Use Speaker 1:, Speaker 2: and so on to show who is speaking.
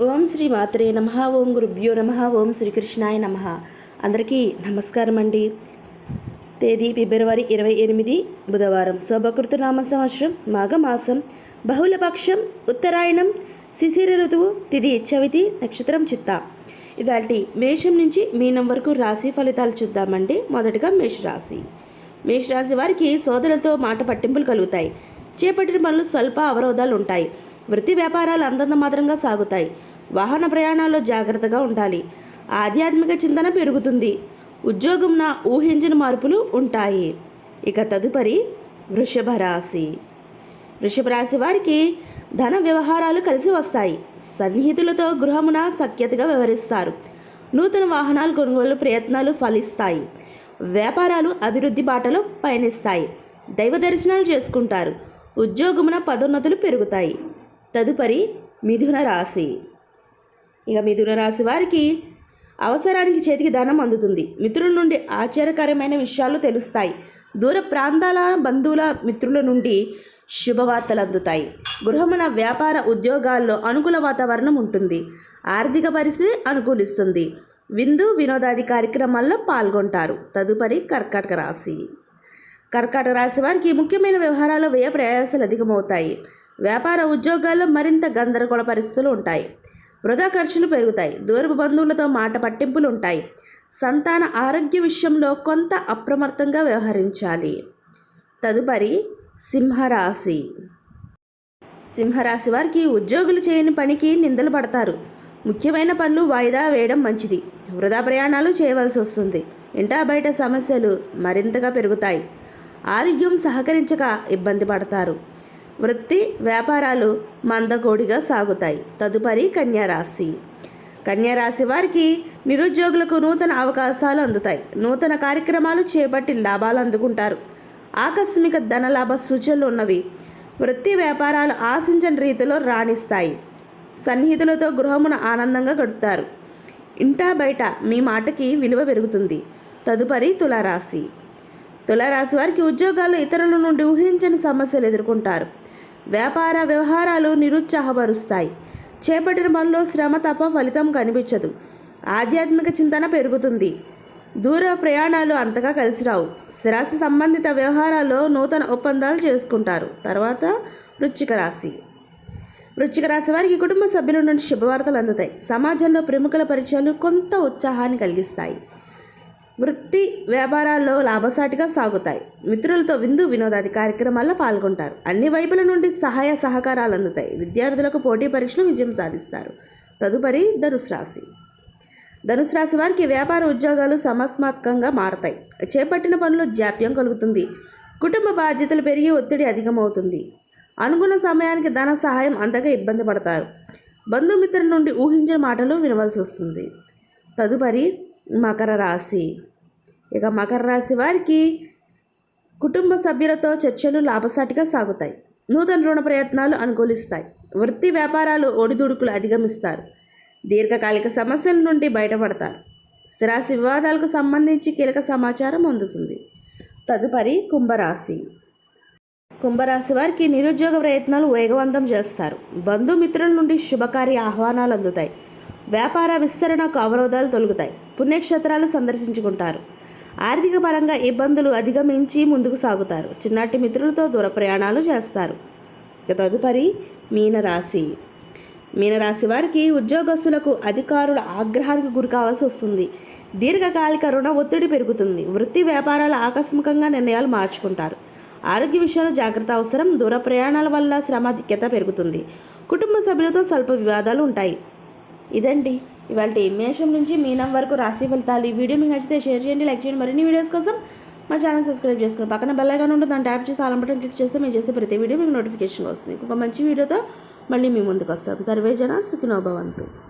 Speaker 1: ఓం శ్రీ మాత్రే నమః. ఓం గురుభ్యో నమః. ఓం శ్రీకృష్ణాయ నమః. అందరికీ నమస్కారం అండి. తేదీ ఫిబ్రవరి 28 బుధవారం, శోభకృతనామ సంవత్సరం మాఘమాసం, బహుళపక్షం, ఉత్తరాయణం, శిశిర ఋతువు, తిథి చవితి, నక్షత్రం చిత్త. ఇవాల్టి మేషం నుంచి మీనం వరకు రాశి ఫలితాలు చూద్దామండి. మొదటగా మేషరాశి. మేషరాశి వారికి సోదరులతో మాట పట్టింపులు కలుగుతాయి. చేపట్టిన పనులు స్వల్ప అవరోధాలు ఉంటాయి. వృత్తి వ్యాపారాలు అంతంత మాత్రంగా సాగుతాయి. వాహన ప్రయాణాల్లో జాగ్రత్తగా ఉండాలి. ఆధ్యాత్మిక చింతన పెరుగుతుంది. ఉద్యోగంన ఊహించిన మార్పులు ఉంటాయి. ఇక తదుపరి వృషభ రాశి. వృషభ రాశి వారికి ధన వ్యవహారాలు కలిసి వస్తాయి. సన్నిహితులతో గృహమున సఖ్యతగా వ్యవహరిస్తారు. నూతన వాహనాలు కొనుగోలు ప్రయత్నాలు ఫలిస్తాయి. వ్యాపారాలు అభివృద్ధి బాటలో పయనిస్తాయి. దైవ దర్శనాలు చేసుకుంటారు. ఉద్యోగమున పదోన్నతులు పెరుగుతాయి. తదుపరి మిథున రాశి. ఇక మిథున రాశి వారికి అవసరానికి చేతికి ధనం అందుతుంది. మిత్రుల నుండి ఆశ్చర్యకరమైన విషయాలు తెలుస్తాయి. దూర ప్రాంతాల బంధువుల మిత్రుల నుండి శుభవార్తలు అందుతాయి. గృహమున వ్యాపార ఉద్యోగాల్లో అనుకూల వాతావరణం ఉంటుంది. ఆర్థిక పరిస్థితి అనుకూలిస్తుంది. విందు వినోదాది కార్యక్రమాల్లో పాల్గొంటారు. తదుపరి కర్కాటక రాశి. కర్కాటక రాశి వారికి ముఖ్యమైన వ్యవహారాల్లో వ్యయ ప్రయాసాలు అధికమవుతాయి. వ్యాపార ఉద్యోగాల్లో మరింత గందరగోళ పరిస్థితులు ఉంటాయి. వృధా ఖర్చులు పెరుగుతాయి. దూరపు బంధువులతో మాట పట్టింపులు ఉంటాయి. సంతాన ఆరోగ్య విషయంలో కొంత అప్రమత్తంగా వ్యవహరించాలి. తదుపరి సింహరాశి. సింహరాశి వారికి ఉద్యోగులు చేయని పనికి నిందలు పడతారు. ముఖ్యమైన పనులు వాయిదా వేయడం మంచిది. వృధా ప్రయాణాలు చేయవలసి వస్తుంది. ఇంటా బయట సమస్యలు మరింతగా పెరుగుతాయి. ఆరోగ్యం సహకరించక ఇబ్బంది పడతారు. వృత్తి వ్యాపారాలు మందకోడిగా సాగుతాయి. తదుపరి కన్యారాశి. కన్యారాశి వారికి నిరుద్యోగులకు నూతన అవకాశాలు అందుతాయి. నూతన కార్యక్రమాలు చేపట్టి లాభాలు అందుకుంటారు. ఆకస్మిక ధనలాభ సూచనలు ఉన్నవి. వృత్తి వ్యాపారాలు ఆశించిన రీతిలో రాణిస్తాయి. సన్నిహితులతో గృహమున ఆనందంగా గడుపుతారు. ఇంటా బయట మీ మాటకి విలువ పెరుగుతుంది. తదుపరి తులారాశి. తులారాశి వారికి ఉద్యోగాల్లో ఇతరుల నుండి ఊహించని సమస్యలు ఎదుర్కొంటారు. వ్యాపార వ్యవహారాలు నిరుత్సాహపరుస్తాయి. చేపట్టిన పనిలో శ్రమ తప్ప ఫలితం కనిపించదు. ఆధ్యాత్మిక చింతన పెరుగుతుంది. దూర ప్రయాణాలు అంతగా కలిసి రావు. స్థిరాస్తి సంబంధిత వ్యవహారాల్లో నూతన ఒప్పందాలు చేసుకుంటారు. తర్వాత వృశ్చిక రాశి. వృశ్చిక రాశి వారికి కుటుంబ సభ్యుల నుండి శుభవార్తలు అందుతాయి. సమాజంలో ప్రముఖుల పరిచయాలు కొంత ఉత్సాహాన్ని కలిగిస్తాయి. వృత్తి వ్యాపారాల్లో లాభసాటిగా సాగుతాయి. మిత్రులతో విందు వినోదాది కార్యక్రమాల్లో పాల్గొంటారు. అన్ని వైపుల నుండి సహాయ సహకారాలు అందుతాయి. విద్యార్థులకు పోటీ పరీక్షలు విజయం సాధిస్తారు. తదుపరి ధనుసు రాశి. ధనుసు రాశి వారికి వ్యాపార ఉద్యోగాలు సమస్యాత్మకంగా మారతాయి. చేపట్టిన పనులు జాప్యం కలుగుతుంది. కుటుంబ బాధ్యతలు పెరిగి ఒత్తిడి అధికమవుతుంది. అనుకున్న సమయానికి ధన సహాయం అందగా ఇబ్బంది పడతారు. బంధుమిత్రుల నుండి ఊహించిన మాటలు వినవలసి వస్తుంది. తదుపరి మకర రాశి. ఇక మకర రాశి వారికి కుటుంబ సభ్యులతో చర్చలు లాభసాటిగా సాగుతాయి. నూతన రుణ ప్రయత్నాలు అనుకూలిస్తాయి. వృత్తి వ్యాపారాలు ఒడిదుడుకులు అధిగమిస్తారు. దీర్ఘకాలిక సమస్యల నుండి బయటపడతారు. స్థిరాస్తి వివాదాలకు సంబంధించి కీలక సమాచారం అందుతుంది. తదుపరి కుంభరాశి. కుంభరాశి వారికి నిరుద్యోగ ప్రయత్నాలు వేగవంతం చేస్తారు. బంధుమిత్రుల నుండి శుభకార్య ఆహ్వానాలు అందుతాయి. వ్యాపార విస్తరణకు అవరోధాలు తొలగుతాయి. పుణ్యక్షేత్రాలు సందర్శించుకుంటారు. ఆర్థిక పరంగా ఇబ్బందులు అధిగమించి ముందుకు సాగుతారు. చిన్నటి మిత్రులతో దూర ప్రయాణాలు చేస్తారు. ఇక తదుపరి మీనరాశి. మీనరాశి వారికి ఉద్యోగస్తులకు అధికారుల ఆగ్రహానికి గురి కావాల్సి వస్తుంది. దీర్ఘకాలిక రుణ ఒత్తిడి పెరుగుతుంది. వృత్తి వ్యాపారాల ఆకస్మికంగా నిర్ణయాలు మార్చుకుంటారు. ఆరోగ్య విషయంలో జాగ్రత్త అవసరం. దూర ప్రయాణాల వల్ల శ్రమాధిక్యత పెరుగుతుంది. కుటుంబ సభ్యులతో స్వల్ప వివాదాలు ఉంటాయి. ఇదండి ఇవాళ మేషం నుంచి మీనం వరకు రాశి ఫలితాలు. ఈ వీడియో మీకు నచ్చితే షేర్ చేయండి, లైక్ చేయండి. మరిన్ని వీడియోస్ కోసం మా ఛానల్ సబ్స్క్రైబ్ చేసుకుని పక్కన బెల్ ఐకాన్ ఉంటుంది. దాన్ని ట్యాప్ చేసి ఆల్ బటన్ క్లిక్ చేస్తే మేము చేసే ప్రతి వీడియో మీకు నోటిఫికేషన్ వస్తుంది. ఇంకొక మంచి వీడియోతో మళ్ళీ మీ ముందుకు వస్తాం. సర్వే జన సుఖినో భవంతు.